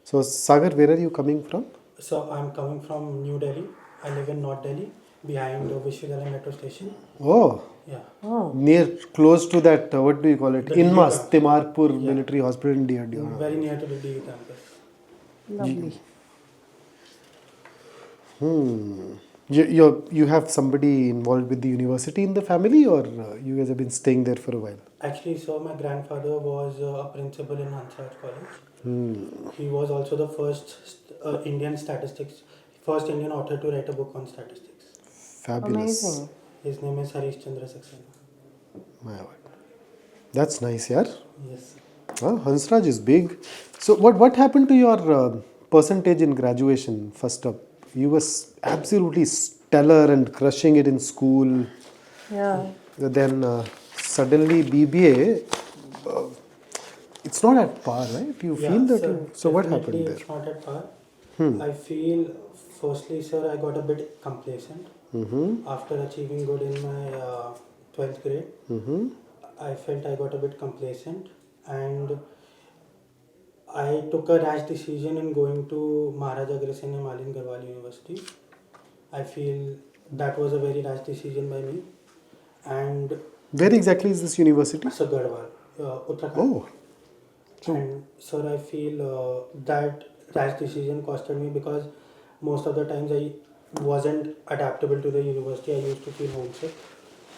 So Sagar, where are you coming from? So I'm coming from New Delhi. I live in North Delhi, behind the Vishwadhalaya metro station. Oh, Yeah. near, close to that, what do you call it? The Inmas, DU Timarpur Yeah. Military Hospital in DRDO. Very near to the DU campus. Lovely. You have somebody involved with the university in the family, or you guys have been staying there for a while? Actually, so my grandfather was a principal in Hansraj College. He was also the first first Indian author to write a book on statistics. Fabulous. Amazing. His name is Harish Chandra Saxena. My word. That's nice, yaar. Yes. Hansraj is big. So what happened to your percentage in graduation first up? You were absolutely stellar and crushing it in school. Yeah. Then suddenly BBA, it's not at par, right? You Yeah, feel that? sir, So what definitely happened there? it's not at par. I feel, firstly, sir, I got a bit complacent after achieving good in my 12th grade. I felt I got a bit complacent, and I took a rash decision in going to Maharaja Agrawal Malin Garhwal University. I feel that was a very rash decision by me, and Where exactly is this university? Garhwal, Uttarakhand. Oh, And sir, I feel that rash decision costed me because most of the times I wasn't adaptable to the university. I used to feel homesick,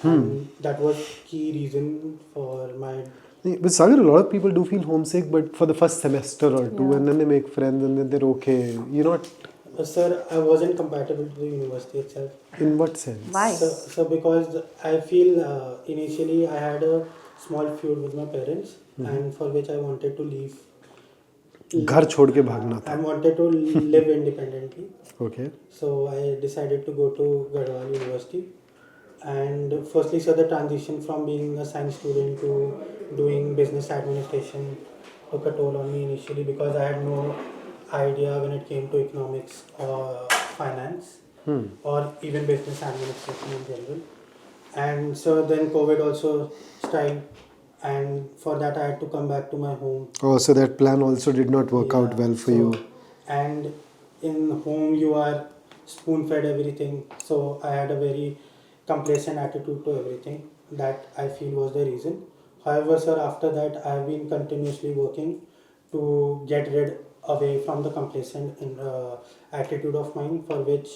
and that was key reason for my. with Sagar, a lot of people do feel homesick, but for the first semester or two, Yeah. and then they make friends, and then they're okay. You're not. Sir, I wasn't compatible to the university itself. In what sense? Why? So because I feel initially I had a small feud with my parents, and for which I wanted to leave. घर छोड़ के भागना I था. wanted to live independently. Okay. So I decided to go to Garhwal University. And firstly, so the transition from being a science student to doing business administration took a toll on me initially because I had no idea when it came to economics or finance or even business administration in general. And so then COVID also struck, and for that I had to come back to my home. Oh, so that plan also did not work out Yeah, well for so- you. And in home you are spoon fed everything, so I had a very complacent attitude to everything. That I feel was the reason. However, sir, after that I have been continuously working to get rid away from the complacent attitude of mine, for which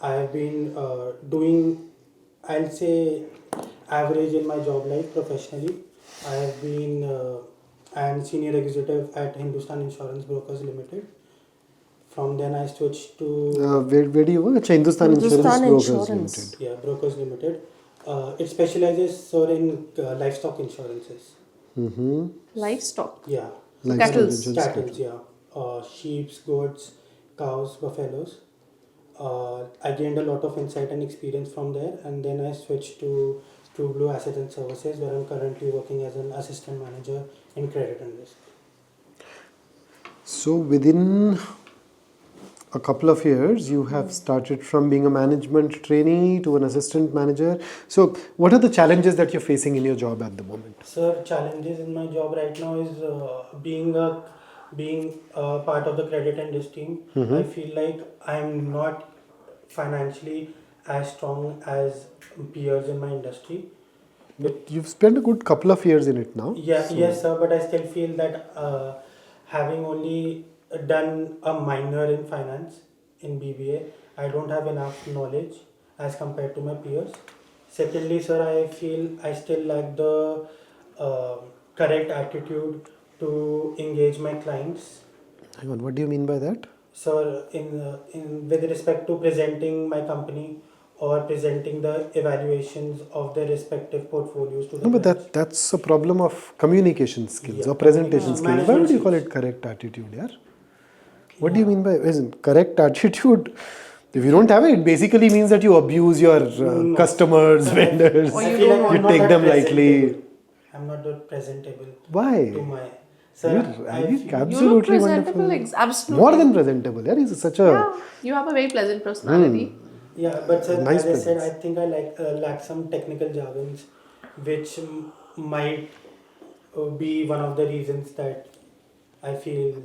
I have been doing, I'll say, average in my job life professionally. I have been and senior executive at Hindustan Insurance Brokers Limited. From then I switched to Where do you work? Achha, Hindustan Hindustan Insurance Brokers Insurance. Limited. yeah, Brokers Limited. It specializes, sir, in livestock insurances. Livestock. Yeah, Livestock Cattles. insurance. cattle, yeah, sheep, goats, cows, buffaloes. I gained a lot of insight and experience from there, and then I switched to True Blue Assets and Services, where I'm currently working as an assistant manager in credit and risk. So within a couple of years, you have started from being a management trainee to an assistant manager. So what are the challenges that you're facing in your job at the moment? Sir, challenges in my job right now is being a part of the credit and risk team. I feel like I'm not financially as strong as peers in my industry. But you've spent a good couple of years in it now. Yeah, So- yes, sir, but I still feel that having only done a minor in finance in BBA, I don't have enough knowledge as compared to my peers. Secondly, sir, I feel I still lack the correct attitude to engage my clients. Hang on, what do you mean by that? Sir, in with respect to presenting my company or presenting the evaluations of their respective portfolios to the No, but clients. that's a problem of communication skills Yeah, or presentation communication. skills. Why would you Management call it skills. correct attitude, yeah? What do you mean by isn't correct attitude? If you don't have it, it basically means that you abuse your No. customers, vendors. Or I you feel don't like want- I'm not take that them lightly. presentable. I'm not that presentable Why? to my. Sir, You're I you're feel- You look absolutely presentable, wonderful. absolutely. More than presentable, yeah. He's such a Yeah, you have a very pleasant personality. Yeah, but sir, Nice as I said, presence. I think I lack some technical jargons, which might be one of the reasons that I feel.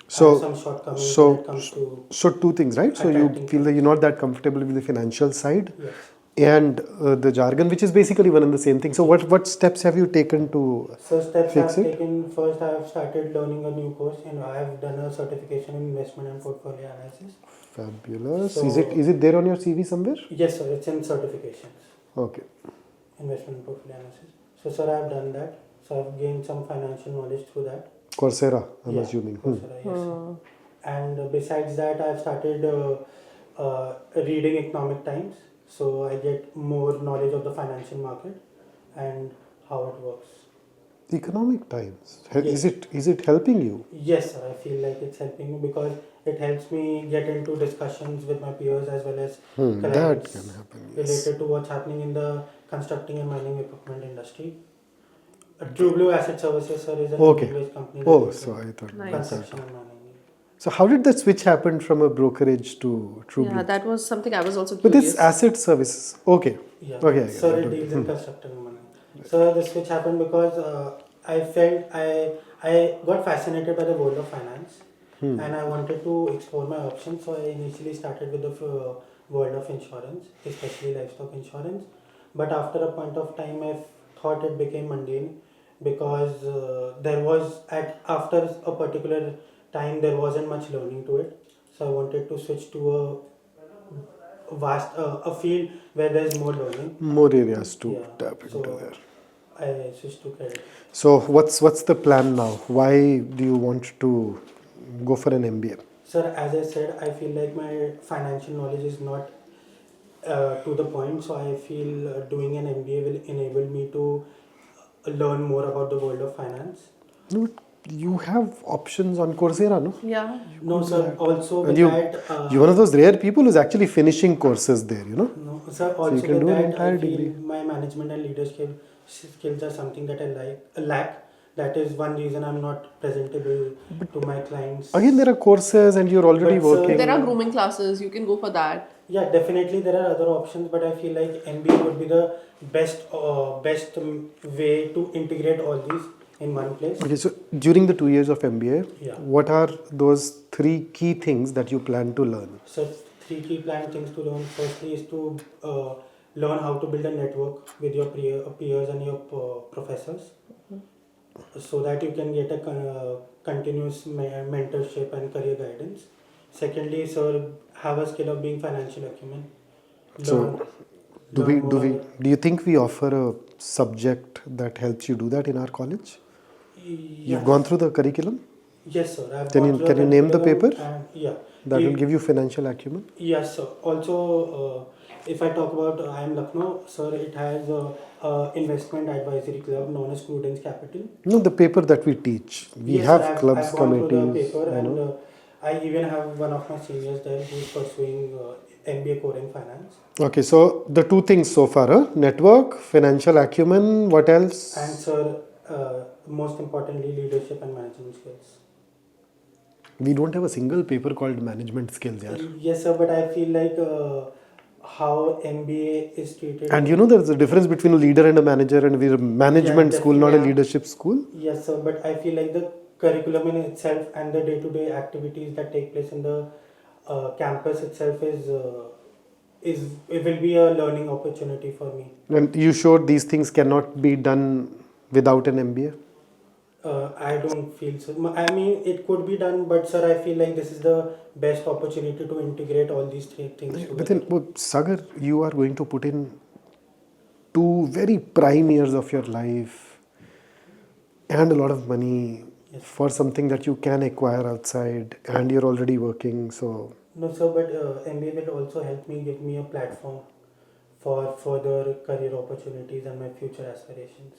So, have some shortcomings when it comes to so two things, right? So you attracting feel that you're not that comfortable with the financial side yes. and the jargon, which is basically one and the same thing. So what steps have you taken to So steps fix I've it? taken, first I have started learning a new course and I have done a certification in investment and portfolio analysis. Fabulous. So Is it there on your CV somewhere? yes sir, it's in certifications, Okay. investment and portfolio analysis. So sir, I have done that. So I've gained some financial knowledge through that. Coursera, I'm Yeah, assuming. Coursera, yes. And besides that, I've started reading economic times, so I get more knowledge of the financial market and how it works. Economic times. Yes. Is it helping you? Yes, sir. I feel like it's helping me because it helps me get into discussions with my peers as well as That clients can happen. Yes. related to what's happening in the constructing and mining equipment industry. True Blue Asset Services, sir, is an Okay. Indian-based company that Oh, deals so in I thought. Nice. construction and mining. So how did that switch happen from a brokerage to TrueBlue? Yeah, that was something I was also But curious. this asset services. Okay. Yeah, Okay. I sir, get it it. deals in construction and mining. So this switch happened because I felt I got fascinated by the world of finance and I wanted to explore my options. So I initially started with the world of insurance, especially livestock insurance. But after a point of time, I thought it became mundane because there was after a particular time there wasn't much learning to it. So I wanted to switch to a field where there's more learning. More areas to Yeah. tap into So there. I switched to credit. So what's the plan now? Why do you want to go for an MBA? Sir, as I said, I feel like my financial knowledge is not to the point. So I feel doing an MBA will enable me to learn more about the world of finance. No, but you have options on Coursera, no? Yeah. No, could do sir. that. Also And with you, that, you're one of those rare people who's actually finishing courses there, you know? no, sir. So you Also can with do an that, entire I feel degree. my management and leadership skills are something that I lack. That is one reason I'm not presentable to my clients. Again, there are courses and you're already But, sir, working. There are grooming classes, you can go for that. Yeah, definitely there are other options, but I feel like MBA would be the best way to integrate all these in one place. Okay, so during the 2 years of MBA, Yeah. what are those 3 key things that you plan to learn? So three key planned things to learn. Firstly is to learn how to build a network with your peers and your professors, so that you can get a continuous mentorship and career guidance. Secondly, sir, have a skill of being financial acumen. Learn, So learn more. do you think we offer a subject that helps you do that in our college? Yeah. You've gone through the curriculum? Yes, sir. I've Can gone you through can you name the curriculum paper and yeah. that will If- give you financial acumen? Yes, sir. Also, if I talk about I am Lucknow, sir, it has a investment advisory club known as Prudence Capital. No, the paper that we teach. We Yes, have sir, clubs, I've gone through the committees. paper I and know. I even have one of my seniors there who is pursuing MBA core in finance. Okay, so the 2 things so far, huh? Network, financial acumen, what else? And sir, most importantly, leadership and management skills. We don't have a single paper called management skills, yaar. Yes, sir, but I feel like how MBA is treated. And you know there's a difference between a leader and a manager, and we're a management Yeah, school, not a yeah. leadership school. Yes, sir, but I feel like the curriculum in itself and the day-to-day activities that take place in the campus itself is it will be a learning opportunity for me. And you sure these things cannot be done without an MBA? I don't feel so. I mean, it could be done, but sir, I feel like this is the best opportunity to integrate all these three things But together. then, Sagar, you are going to put in 2 very prime years of your life and a lot of money Yes. for something that you can acquire outside, and you're already working. So No, sir, but MBA will also help me give me a platform for further career opportunities and my future aspirations.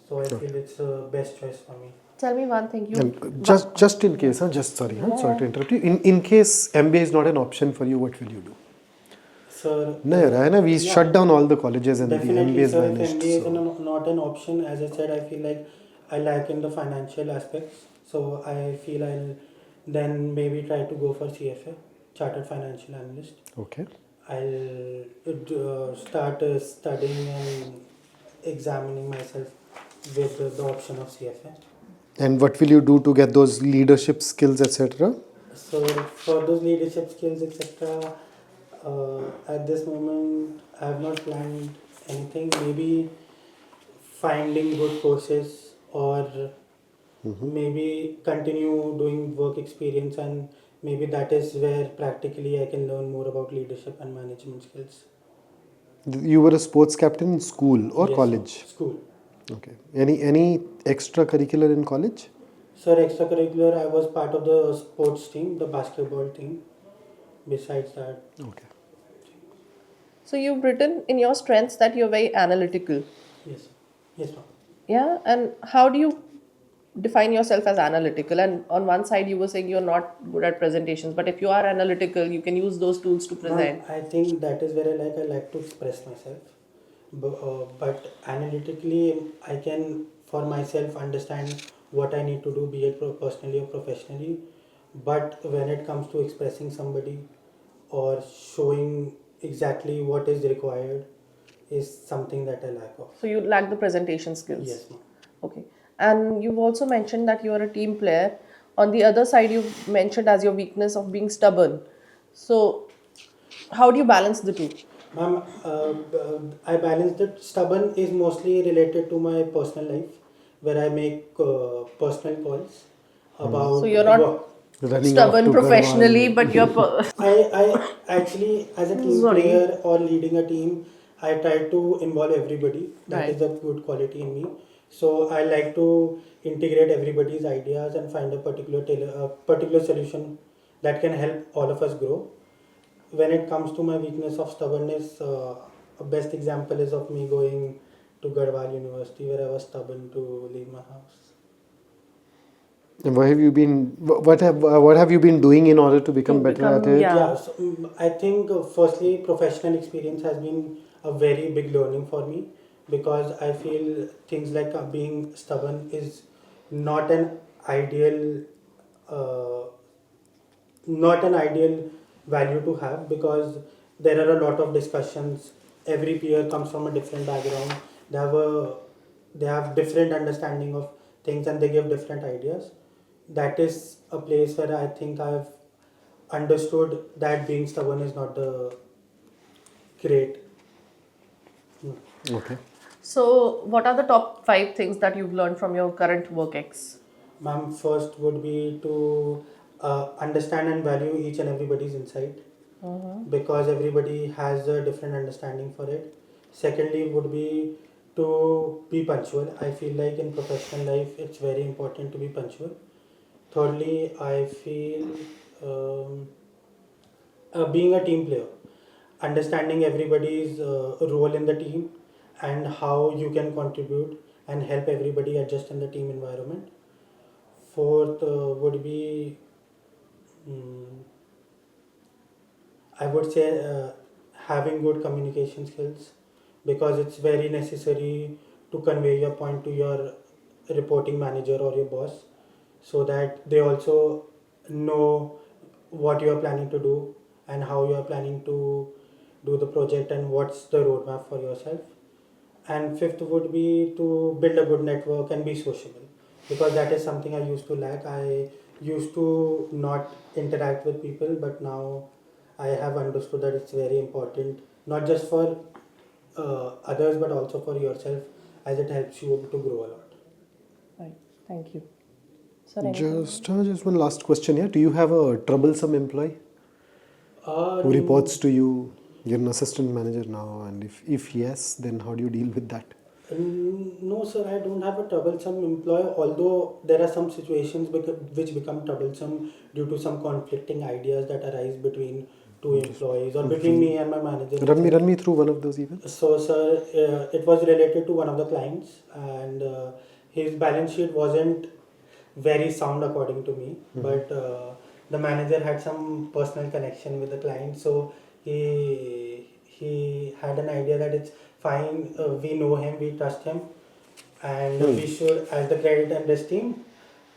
So I feel it's the best choice for me. Tell me one thing. and just in case, sorry to interrupt you. In case MBA is not an option for you, what will you do? Sir, No, right? We yeah. shut down all the colleges and the Definitely, MBA is sir. If vanished. MBA is So. not an option, as I said, I feel like I lack in the financial aspects. So I feel I'll then maybe try to go for CFA, Chartered Financial Analyst. Okay. I'll start studying and examining myself with the option of CFA. And what will you do to get those leadership skills, etc.? So for those leadership skills, etc., at this moment, I have not planned anything. Maybe finding good courses or maybe continue doing work experience, and maybe that is where practically I can learn more about leadership and management skills. You were a sports captain in school or Yes, college? school. Okay. Any extracurricular in college? Sir, extracurricular, I was part of the sports team, the basketball team. Besides that, Okay. So you've written in your strengths that you're very analytical. yes, yes, ma'am. Yeah, and how do you define yourself as analytical? And on one side, you were saying you're not good at presentations, but if you are analytical, you can use those tools to present. I think that is where I like to express myself. But analytically, I can for myself understand what I need to do, be it personally or professionally. But when it comes to expressing somebody or showing exactly what is required, is something that I lack of. So you lack the presentation skills. Yes, ma'am. Okay. And you've also mentioned that you're a team player. On the other side, you've mentioned as your weakness of being stubborn. So how do you balance the two? Ma'am, I balance it. Stubborn is mostly related to my personal life, where I make personal calls about So you're not work. Running off stubborn to professionally, Garhwal. but you're I actually, as a team Sorry. player or leading a team, I try to involve everybody. That Right. is a good quality in me. So I like to integrate everybody's ideas and find a particular solution that can help all of us grow. When it comes to my weakness of stubbornness, a best example is of me going to Garhwal University, where I was stubborn to leave my house. And what have you been doing in order to become better at become, it? yeah. Yeah, so, I think firstly, professional experience has been a very big learning for me, because I feel things like being stubborn is not an ideal, uh, not an ideal value to have, because there are a lot of discussions. Every peer comes from a different background. They have a they have different understanding of things, and they give different ideas. That is a place where I think I've understood that being stubborn is not the great. Okay. So what are the top 5 things that you've learned from your current work ex? Ma'am, first would be to understand and value each and everybody's insight, because everybody has a different understanding for it. Secondly, would be to be punctual. I feel like in professional life it's very important to be punctual. Thirdly, I feel being a team player, understanding everybody's role in the team and how you can contribute and help everybody adjust in the team environment. Fourth would be, I would say, having good communication skills, because it's very necessary to convey your point to your reporting manager or your boss, so that they also know what you are planning to do and how you are planning to do the project and what's the roadmap for yourself. And fifth would be to build a good network and be sociable, because that is something I used to lack. I used to not interact with people, but now I have understood that it's very important, not just for others but also for yourself, as it helps you to grow a lot. Right. Thank you. Sir, anything? Just one last question here. Do you have a troublesome employee who reports to you? You're an assistant manager now, and if yes, then how do you deal with that? No, sir, I don't have a troublesome employee, although there are some situations which become troublesome due to some conflicting ideas that arise between two employees or between me and my manager. Run me through one of those events. So, sir, it was related to one of the clients, and his balance sheet wasn't very sound according to me, but the manager had some personal connection with the client, so he had an idea that it's fine. We know him, we trust him, and we should, as the credit and risk team,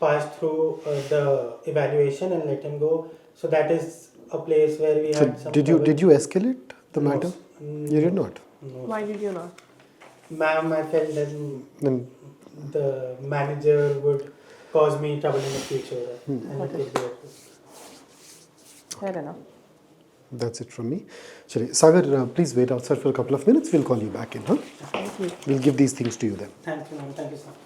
pass through the evaluation and let him go. So that is a place where we So had some. did you escalate the No, matter? s- You did not. No, Why did you not? ma'am, I felt that Then the manager would cause me trouble in the future. And it will be at risk. Fair enough. That's it from me. Sorry, Sagar, please wait outside for a couple of minutes. We'll call you back in. Huh? Thank you. We'll give these things to you then. Thank you, ma'am. Thank you, sir.